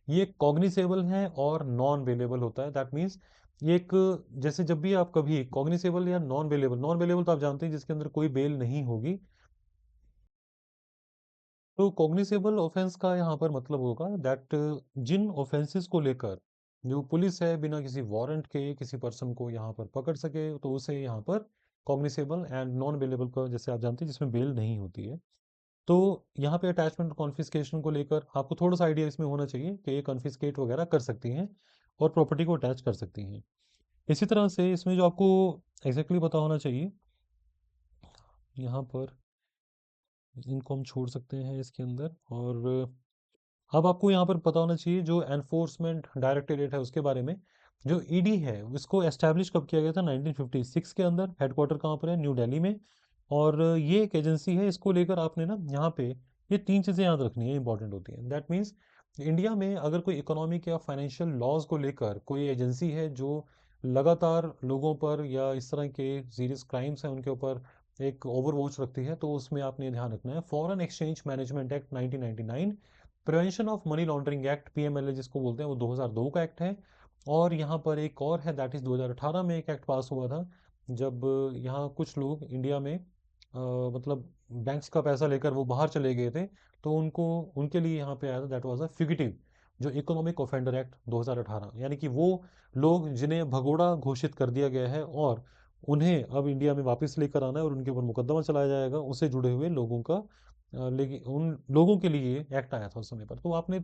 S1: ये कॉग्निसेबल है और नॉन बेलेबल होता है, दैट मीन्स ये एक, जैसे जब भी आप कभी कॉग्निसेबल या नॉन बेलेबल, नॉन बेलेबल तो आप जानते हैं जिसके अंदर कोई बेल नहीं होगी, तो कॉग्निसेबल ऑफेंस का यहाँ पर मतलब होगा दैट जिन ऑफेंसेस को लेकर जो पुलिस है बिना किसी वारंट के किसी पर्सन को यहाँ पर पकड़ सके, तो उसे यहाँ पर कॉग्निसेबल एंड नॉन बेलेबल का, जैसे आप जानते हैं जिसमें बेल नहीं होती है। तो यहाँ पे अटैचमेंट कॉन्फिस्केशन को लेकर आपको थोड़ा सा आइडिया इसमें होना चाहिए कि ये कॉन्फिस्केट वगैरह कर सकती हैं और प्रॉपर्टी को अटैच कर सकती हैं। इसी तरह से इसमें जो आपको एग्जैक्टली पता होना चाहिए, यहाँ पर इनको हम छोड़ सकते हैं इसके अंदर, और अब आपको यहाँ पर पता होना चाहिए जो एनफोर्समेंट डायरेक्टरेट है उसके बारे में। जो ईडी है उसको एस्टैब्लिश कब किया गया था, 1956 के अंदर। हेडक्वार्टर कहाँ पर है, न्यू दिल्ली में। और ये एक एजेंसी है, इसको लेकर आपने ना यहाँ पे ये तीन चीज़ें याद रखनी है, इंपॉर्टेंट होती हैं। दैट मीन्स इंडिया में अगर कोई इकोनॉमिक या फाइनेंशियल लॉज को लेकर कोई एजेंसी है जो लगातार लोगों पर या इस तरह के सीरियस क्राइम्स हैं उनके ऊपर एक ओवर वॉच रखती है, तो उसमें आपने ध्यान रखना है foreign exchange management act 1999, prevention of money laundering act PMLA जिसको बोलते हैं वो 2002 का एक्ट है। और यहाँ पर एक और है, दैट इज 2018 में एक एक्ट पास हुआ था, जब यहाँ कुछ लोग इंडिया में मतलब बैंक्स का पैसा लेकर वो बाहर चले गए थे, तो उनको, उनके लिए यहाँ पे आया था, दैट वाज अ फ्यूगिटिव जो इकोनॉमिक ऑफेंडर एक्ट 2018, यानी कि वो लोग जिन्हें भगोड़ा घोषित कर दिया गया है और उन्हें अब इंडिया में वापस लेकर आना है और उनके ऊपर मुकदमा चलाया जाएगा, उससे जुड़े हुए लोगों का। लेकिन उन लोगों के लिए एक्ट आया था उस समय पर। तो आपने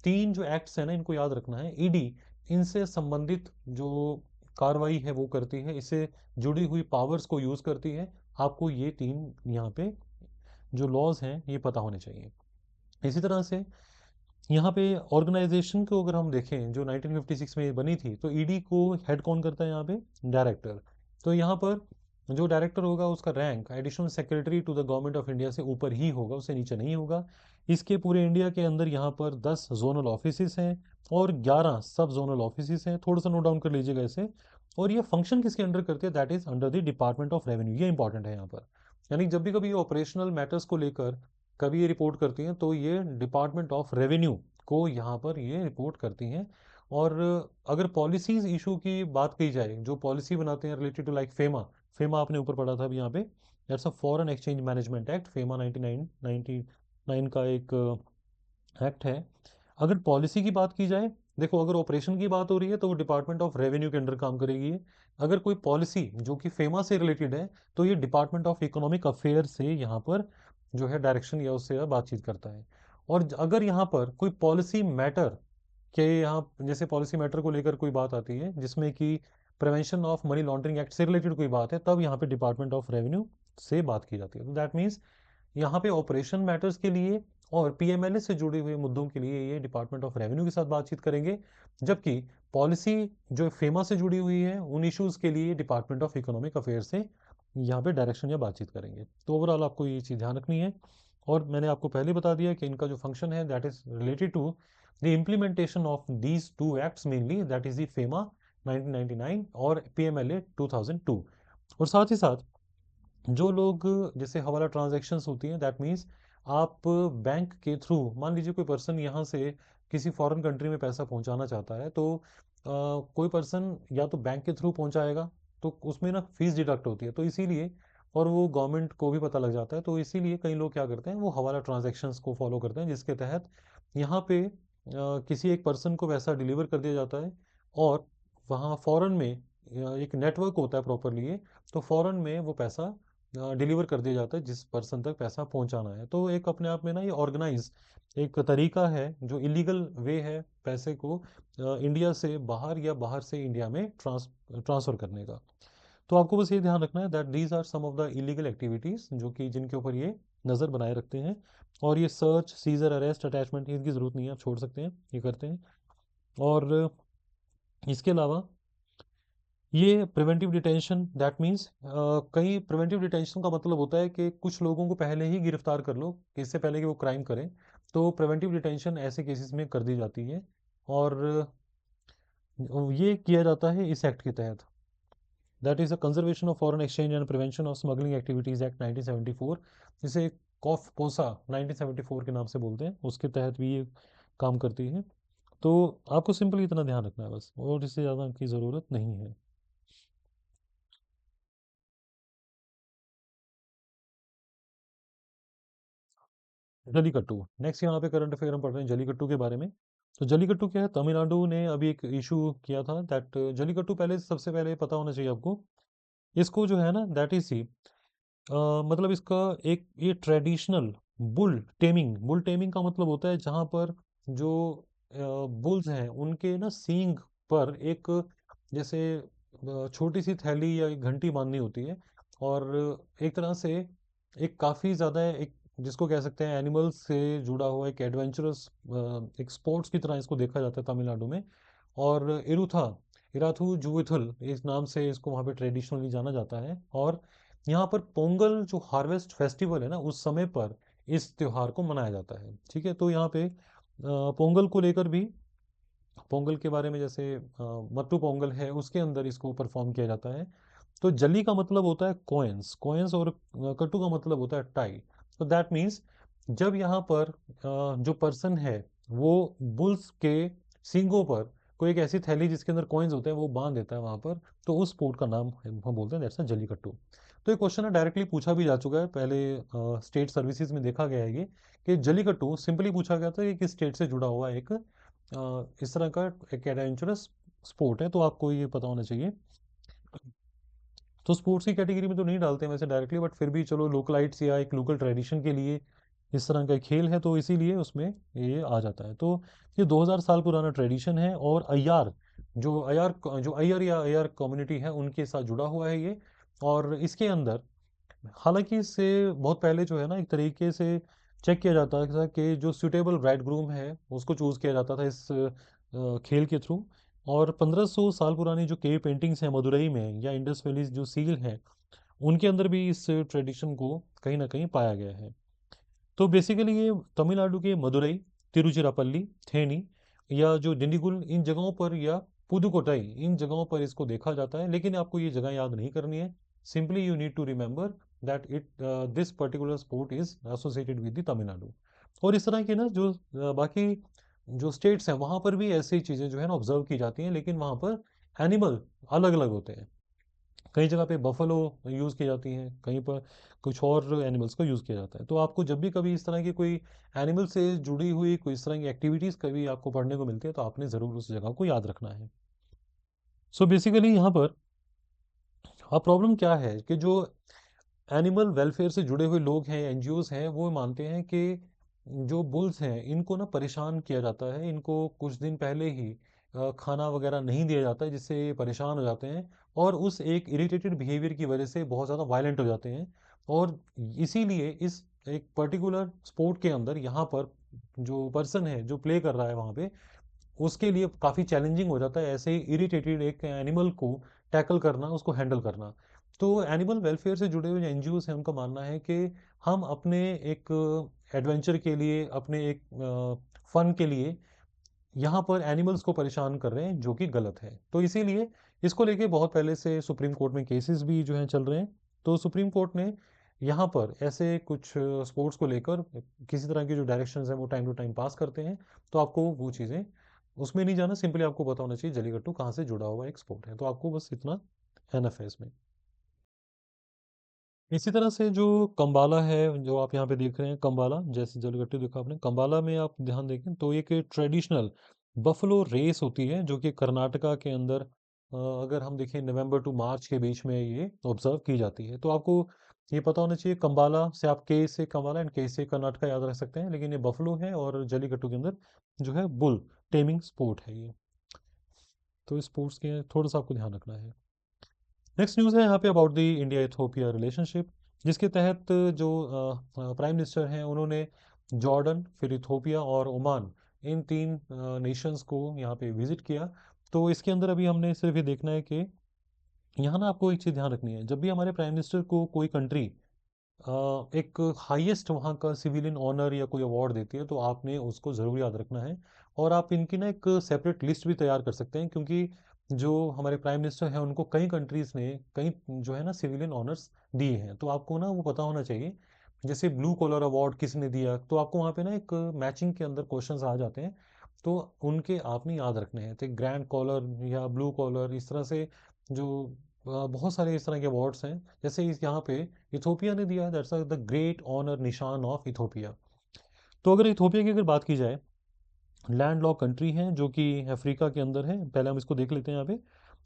S1: तीन जो एक्ट्स हैं ना, इनको याद रखना है। ईडी इनसे संबंधित जो कार्रवाई है वो करती है, इससे जुड़ी हुई पावर्स को यूज करती है। आपको ये तीन यहाँ पे जो लॉज हैं ये पता होने चाहिए। इसी तरह से यहाँ पे ऑर्गेनाइजेशन को अगर हम देखें, जो 1956 में बनी थी, तो ईडी को हेड कौन करता है यहाँ पे? डायरेक्टर। तो यहाँ पर जो डायरेक्टर होगा उसका rank additional secretary to the government of India से ऊपर ही होगा, उससे नीचे नहीं होगा। इसके पूरे इंडिया के अंदर यहाँ पर 10 जोनल ऑफिसेस हैं और 11 सब जोनल ऑफिसेस हैं। थोड़ा सा नोट डाउन कर लीजिएगा इसे। और ये फंक्शन किसके अंडर करते हैं? That is under the department of revenue. ये इंपॉर्टेंट है यहाँ पर। यानी जब भी कभी ऑपरेशनल मैटर्स को लेकर कभी ये रिपोर्ट करती हैं, तो ये डिपार्टमेंट ऑफ रेवेन्यू को यहाँ पर ये रिपोर्ट करती हैं। और अगर पॉलिसीज इशू की बात की जाए, जो पॉलिसी बनाते हैं related to like FEMA. FEMA आपने ऊपर पढ़ा था अभी यहाँ पे, that's a foreign exchange management act. FEMA 1999 का एक एक्ट है। अगर पॉलिसी की बात की जाए, देखो अगर ऑपरेशन की बात हो रही है तो वो डिपार्टमेंट ऑफ रेवेन्यू के अंडर काम करेगी। अगर कोई पॉलिसी जो कि फेमा से रिलेटेड है, तो ये डिपार्टमेंट ऑफ इकोनॉमिक अफेयर से यहाँ पर जो है डायरेक्शन या उससे बातचीत करता है। और अगर यहाँ पर कोई पॉलिसी मैटर के यहाँ जैसे पॉलिसी मैटर को लेकर कोई बात आती है जिसमें कि prevention of money laundering act से रिलेटेड कोई बात है, तब यहाँ पे डिपार्टमेंट ऑफ रेवेन्यू से बात की जाती है। तो दैट मीन्स यहाँ पे ऑपरेशन मैटर्स के लिए और पीएमएलए से जुड़े हुए मुद्दों के लिए ये डिपार्टमेंट ऑफ रेवेन्यू के साथ बातचीत करेंगे। जबकि पॉलिसी जो फेमा से जुड़ी हुई है उन इश्यूज के लिए डिपार्टमेंट ऑफ इकोनॉमिक अफेयर से यहाँ पे डायरेक्शन या बातचीत करेंगे। तो ओवरऑल आपको ये चीज़ ध्यान रखनी है। और मैंने आपको पहले बता दिया कि इनका जो फंक्शन है that is related to the implementation of these two acts mainly, that is the FEMA 1999 और पीएमएलए 2002। और साथ ही साथ जो लोग जैसे हवाला ट्रांजैक्शंस होती हैं, दैट मीन्स आप बैंक के थ्रू, मान लीजिए कोई पर्सन यहाँ से किसी फॉरेन कंट्री में पैसा पहुँचाना चाहता है, तो कोई पर्सन या तो बैंक के थ्रू पहुँचाएगा, तो उसमें ना फीस डिडक्ट होती है, तो इसीलिए और वो गवर्नमेंट को भी पता लग जाता है, तो इसीलिए कई लोग क्या करते हैं, वो हवाला ट्रांजैक्शंस को फॉलो करते हैं, जिसके तहत यहाँ पे किसी एक पर्सन को पैसा डिलीवर कर दिया जाता है और वहाँ फॉरेन में एक नेटवर्क होता है प्रॉपरली, तो फॉरेन में वो पैसा डिलीवर कर दिया जाता है जिस पर्सन तक पैसा पहुंचाना है। तो एक अपने आप में ना ये ऑर्गेनाइज एक तरीका है जो इलीगल वे है पैसे को इंडिया से बाहर या बाहर से इंडिया में ट्रांसफर करने का। तो आपको बस ये ध्यान रखना है that these are some of the illegal activities जो कि जिनके ऊपर ये नज़र बनाए रखते हैं। और ये सर्च, सीजर, अरेस्ट, अटैचमेंट इनकी ज़रूरत नहीं है, आप छोड़ सकते हैं, ये करते हैं। और इसके अलावा ये प्रिवेंटिव डिटेंशन, दैट मीन्स कई प्रिवेंटिव डिटेंशन का मतलब होता है कि कुछ लोगों को पहले ही गिरफ्तार कर लो कि इससे पहले कि वो क्राइम करें। तो प्रिवेंटिव डिटेंशन ऐसे केसेस में कर दी जाती है और ये किया जाता है इस एक्ट के तहत। That is the conservation of foreign exchange and prevention of smuggling activities act 1974, जिसे कॉफ पोसा 1974 के नाम से बोलते हैं, उसके तहत भी ये काम करती है। तो आपको सिंपली इतना ध्यान रखना है बस, और इससे ज़्यादा की ज़रूरत नहीं है। जलीकट्टू नेक्स्ट, यहाँ पे करंट अफेयर हम पढ़ रहे हैं जलीकट्टू के बारे में। तो जलीकट्टू क्या है? तमिलनाडु ने अभी एक इशू किया था दैट जलीकट्टू, पहले सबसे पहले पता होना चाहिए आपको, इसको जो है ना दैट इज सी मतलब इसका एक ये ट्रेडिशनल बुल टेमिंग का मतलब होता है जहाँ पर जो बुल्स हैं उनके ना सींग पर एक जैसे छोटी सी थैली या एक घंटी बांधनी होती है। और एक तरह से एक काफ़ी ज़्यादा एक जिसको कह सकते हैं एनिमल्स से जुड़ा हुआ एक एडवेंचरस एक स्पोर्ट्स की तरह इसको देखा जाता है तमिलनाडु में। और इराथू जुविथल इस नाम से इसको वहाँ पे ट्रेडिशनली जाना जाता है। और यहाँ पर पोंगल जो हार्वेस्ट फेस्टिवल है ना, उस समय पर इस त्योहार को मनाया जाता है। ठीक है, तो यहाँ पे पोंगल को लेकर भी, पोंगल के बारे में जैसे मट्टू पोंगल है उसके अंदर इसको परफॉर्म किया जाता है। तो जली का मतलब होता है कॉइन्स कॉइन्स, और कट्टू का मतलब होता है टाई। तो दैट मीन्स जब यहाँ पर जो पर्सन है वो बुल्स के सींगों पर कोई एक ऐसी थैली जिसके अंदर कॉइन्स होते हैं वो बांध देता है वहां पर, तो उस स्पोर्ट का नाम हम बोलते हैं दैट्स जली कट्टू। तो ये क्वेश्चन है डायरेक्टली पूछा भी जा चुका है पहले, स्टेट सर्विसेज में देखा गया है ये, कि जलीकट्टू सिंपली पूछा गया था कि किस स्टेट से जुड़ा हुआ एक इस तरह का एक एडवेंचरस स्पोर्ट है, तो आपको ये पता होना चाहिए। तो स्पोर्ट्स की कैटेगरी में तो नहीं डालते हैं वैसे डायरेक्टली, बट फिर भी चलो लोकलाइट्स या एक लोकल ट्रेडिशन के लिए इस तरह का खेल है तो इसीलिए उसमें ये आ जाता है। तो ये 2000 साल पुराना ट्रेडिशन है, और जो अय्यर या अय्यर कम्युनिटी है उनके साथ जुड़ा हुआ है ये। और इसके अंदर हालांकि इससे बहुत पहले जो है ना एक तरीके से चेक किया जाता था कि जो सूटेबल ब्राइड ग्रूम है उसको चूज़ किया जाता था इस खेल के थ्रू। और 1500 साल पुरानी जो केव पेंटिंग्स हैं मदुरई में या इंडस वैली जो सील है उनके अंदर भी इस ट्रेडिशन को कहीं ना कहीं पाया गया है। तो बेसिकली ये तमिलनाडु के मदुरई, तिरुचिरापल्ली, थेनी या जो डिंडीगुल इन जगहों पर या पुदुकोट्टई इन जगहों पर इसको देखा जाता है। लेकिन आपको ये जगह याद नहीं करनी है, simply you need to remember that it this particular sport is associated with the Tamil Nadu. और इस तरह के ना जो बाकी जो स्टेट्स हैं वहाँ पर भी ऐसी चीज़ें जो है ना ऑब्जर्व की जाती हैं, लेकिन वहाँ पर एनिमल अलग अलग होते हैं। कई जगह पे बफलो यूज़ की जाती हैं, कहीं पर कुछ और एनिमल्स को यूज़ किया जाता है। तो आपको जब भी कभी इस तरह की कोई एनिमल से जुड़ी हुई कोई इस तरह की एक्टिविटीज़ कभी आपको पढ़ने को मिलती है तो आपने ज़रूर उस जगह को याद रखना है। सो बेसिकली यहाँ पर अब प्रॉब्लम क्या है कि जो एनिमल वेलफेयर से जुड़े हुए लोग हैं, एनजीओज हैं, वो मानते हैं कि जो बुल्स हैं इनको ना परेशान किया जाता है, इनको कुछ दिन पहले ही खाना वगैरह नहीं दिया जाता है जिससे ये परेशान हो जाते हैं, और उस एक इरिटेटेड बिहेवियर की वजह से बहुत ज़्यादा वायलेंट हो जाते हैं। और इसीलिए इस एक पर्टिकुलर स्पोर्ट के अंदर यहाँ पर जो पर्सन है जो प्ले कर रहा है वहाँ पे उसके लिए काफ़ी चैलेंजिंग हो जाता है ऐसे ही इरिटेटेड एक एनिमल को टैकल करना, उसको हैंडल करना। तो एनिमल वेलफेयर से जुड़े हुए जो एनजीओ हैं उनका मानना है कि हम अपने एक एडवेंचर के लिए, अपने एक फन के लिए यहाँ पर एनिमल्स को परेशान कर रहे हैं, जो कि गलत है। तो इसीलिए इसको लेके बहुत पहले से सुप्रीम कोर्ट में केसेस भी जो हैं चल रहे हैं। तो सुप्रीम कोर्ट ने यहाँ पर ऐसे कुछ स्पोर्ट्स को लेकर किसी तरह की जो डायरेक्शंस हैं वो टाइम टू टाइम पास करते हैं। तो आपको वो चीज़ें उसमें नहीं जाना, सिंपली आपको पता होना चाहिए जलीकट्टू कहाँ से जुड़ा हुआ एक स्पोर्ट है। तो आपको बस इतना एनफ है इसमें। इसी तरह से जो कंबाला है जो आप यहाँ पे देख रहे हैं, कंबाला जैसे जलगट्टू देखा आपने, कंबाला में आप ध्यान देखें तो एक ट्रेडिशनल बफलो रेस होती है जो कि कर्नाटका के अंदर अगर हम देखें नवंबर टू मार्च के बीच में ये ऑब्जर्व की जाती है। तो आपको ये पता होना चाहिए, कंबाला से आप के से कंबाला एंड के से कर्नाटका याद रख सकते हैं, लेकिन ये बफलो है और जलीकट्टू के अंदर जो है बुल टेमिंग स्पोर्ट है ये। तो इस स्पोर्ट्स के थोड़ा सा आपको ध्यान रखना है। नेक्स्ट न्यूज़ है यहाँ पे about the India Ethiopia relationship, जिसके तहत जो प्राइम मिनिस्टर हैं उन्होंने जॉर्डन, फिर इथोपिया और ओमान इन तीन नेशंस को यहाँ पे विजिट किया। तो इसके अंदर अभी हमने सिर्फ ये देखना है कि यहाँ ना आपको एक चीज़ ध्यान रखनी है, जब भी हमारे प्राइम मिनिस्टर को कोई कंट्री एक हाईएस्ट वहाँ का सिविलियन ऑनर या कोई अवार्ड देती है तो आपने उसको ज़रूर याद रखना है। और आप इनकी ना एक सेपरेट लिस्ट भी तैयार कर सकते हैं, क्योंकि जो हमारे प्राइम मिनिस्टर हैं उनको कई कंट्रीज़ ने कई जो है ना सिविलियन ऑनर्स दिए हैं, तो आपको ना वो पता होना चाहिए। जैसे ब्लू कॉलर अवार्ड किसने दिया, तो आपको वहाँ पे ना एक मैचिंग के अंदर क्वेश्चंस आ जाते हैं, तो उनके आपने याद रखने हैं। तो ग्रैंड कॉलर या ब्लू कॉलर इस तरह से जो बहुत सारे इस तरह के अवार्ड्स हैं। जैसे इस यहाँ पे इथोपिया ने दिया है, दैट्स द ग्रेट ऑनर निशान ऑफ इथोपिया। तो अगर इथोपिया की अगर बात की जाए, लैंड लॉक कंट्री है जो कि अफ्रीका के अंदर है। पहले हम इसको देख लेते हैं यहाँ पे।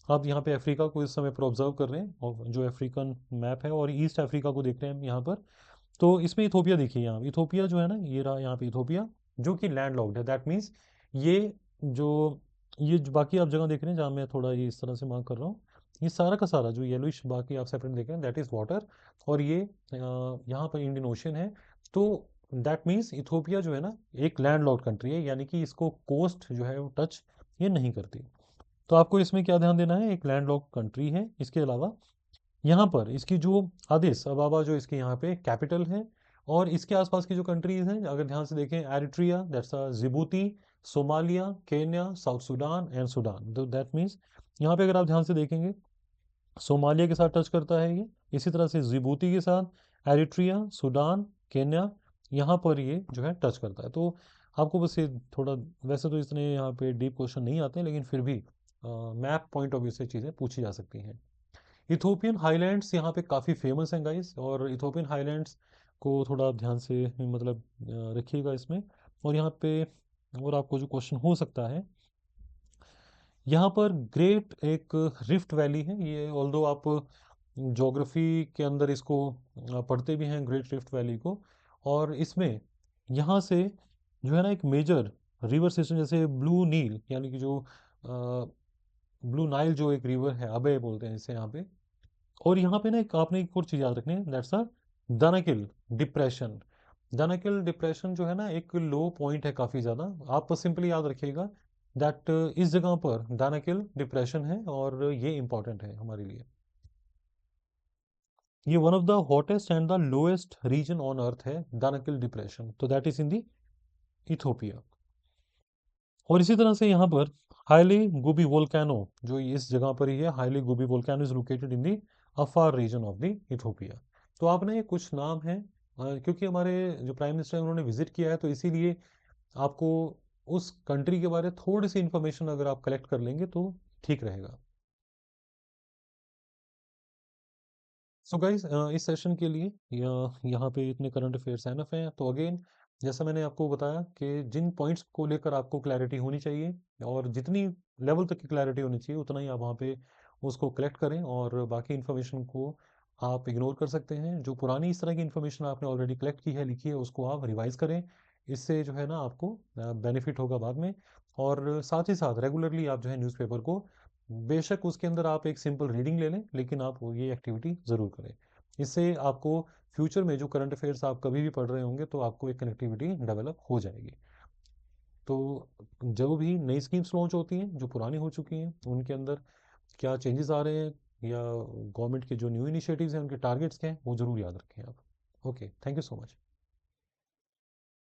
S1: आप यहाँ पे अफ्रीका को इस समय पर ऑब्जर्व कर रहे हैं और जो अफ्रीकन मैप है, और ईस्ट अफ्रीका को देख रहे हैं हम यहाँ पर। तो इसमें इथोपिया देखिए, यहाँ इथोपिया जो है ना ये रहा यहाँ पे इथोपिया, जो कि लैंड लॉक्ड है। दैट मीन्स ये जो बाकी आप जगह देख रहे हैं जहाँ मैं थोड़ा ये इस तरह से मार्क कर रहा हूँ, ये सारा का सारा जो येलोइश बाकी आप सेपरेट देख रहे हैं दैट इज़ वाटर। और ये यहाँ पर इंडियन ओशन है। तो दैट मीन्स इथोपिया जो है ना एक लैंड लॉक्ड कंट्री है, यानी कि इसको कोस्ट जो है वो टच ये नहीं करती। तो आपको इसमें क्या ध्यान देना है, एक लैंड लॉक्ड कंट्री है। इसके अलावा यहाँ पर इसकी जो अदिस अबाबा जो इसकी यहाँ पे कैपिटल है, और इसके आसपास की जो कंट्रीज हैं अगर ध्यान से देखें, Eritrea that's Djibouti, Somalia, Kenya, south Sudan and Sudan. तो दैट मीन्स यहाँ पे अगर आप ध्यान से देखेंगे सोमालिया के साथ टच करता है ये, इसी तरह से जिबूती के साथ, एरिट्रिया, सूडान, केन्या, यहाँ पर ये जो है टच करता है। तो आपको बस ये थोड़ा, वैसे तो इतने यहाँ पे डीप क्वेश्चन नहीं आते हैं, लेकिन फिर भी मैप पॉइंट ऑफ व्यू से चीज़ें पूछी जा सकती हैं। इथोपियन हाईलैंड्स यहाँ पे काफ़ी फेमस हैं गाइस, और इथोपियन हाईलैंड्स को थोड़ा आप ध्यान से मतलब रखिएगा इसमें। और यहाँ पे और आपको जो क्वेश्चन हो सकता है, यहाँ पर ग्रेट एक रिफ्ट वैली है ये, ऑल्दो आप ज्योग्राफी के अंदर इसको पढ़ते भी हैं, ग्रेट रिफ्ट वैली को। और इसमें यहाँ से जो है ना एक मेजर रिवर सिस्टम, जैसे ब्लू नील यानी कि जो ब्लू नाइल जो एक रिवर है, अबे बोलते हैं इसे यहाँ पे। और यहाँ पे ना एक आपने एक और चीज़ याद रखनी है, that's a Danakil depression. Danakil depression जो है ना एक लो पॉइंट है काफ़ी ज़्यादा। आप सिंपली याद रखिएगा दैट इस जगह पर दानाकिल डिप्रेशन है, और ये इंपॉर्टेंट है हमारे लिए। ये one of the hottest and the lowest region on earth है, दानाकिल डिप्रेशन, तो that is in the Ethiopia. और इसी तरह से यहाँ पर हाईली गुबी वोल्केनो, जो इस जगह पर ही है, Hayli Gubbi volcano is located in the Afar region of the Ethiopia. तो आपने ये कुछ नाम हैं, क्योंकि हमारे जो प्राइम मिनिस्टर हैं उन्होंने विजिट किया है, तो इसीलिए आपको उस कंट्री के बारे में थोड़ी सी इंफॉर्मेशन अगर आप कलेक्ट कर लेंगे तो ठीक रहेगा। सो गाइज, इस सेशन के लिए यहाँ पे इतने करंट अफेयर्स एनफ हैं। तो अगेन, जैसा मैंने आपको बताया कि जिन पॉइंट्स को लेकर आपको क्लैरिटी होनी चाहिए, और जितनी लेवल तक की क्लैरिटी होनी चाहिए उतना ही आप वहाँ पे उसको कलेक्ट करें, और बाकी इन्फॉर्मेशन को आप इग्नोर कर सकते हैं। जो पुरानी इस तरह की इन्फॉर्मेशन आपने ऑलरेडी कलेक्ट की है, लिखी है, उसको आप रिवाइज करें। इससे जो है ना आपको बेनिफिट होगा बाद में। और साथ ही साथ रेगुलरली आप जो है न्यूज़पेपर को, बेशक उसके अंदर आप एक सिंपल रीडिंग ले लें, लेकिन आप वो ये एक्टिविटी ज़रूर करें। इससे आपको फ्यूचर में जो करंट अफेयर्स आप कभी भी पढ़ रहे होंगे तो आपको एक कनेक्टिविटी डेवलप हो जाएगी। तो जो भी नई स्कीम्स लॉन्च होती हैं, जो पुरानी हो चुकी हैं, उनके अंदर क्या चेंजेस आ रहे हैं, या गवर्नमेंट के जो न्यू इनिशिएटिव्स हैं उनके टारगेट्स क्या हैं, वो ज़रूर याद रखें आप। Okay, thank you so much.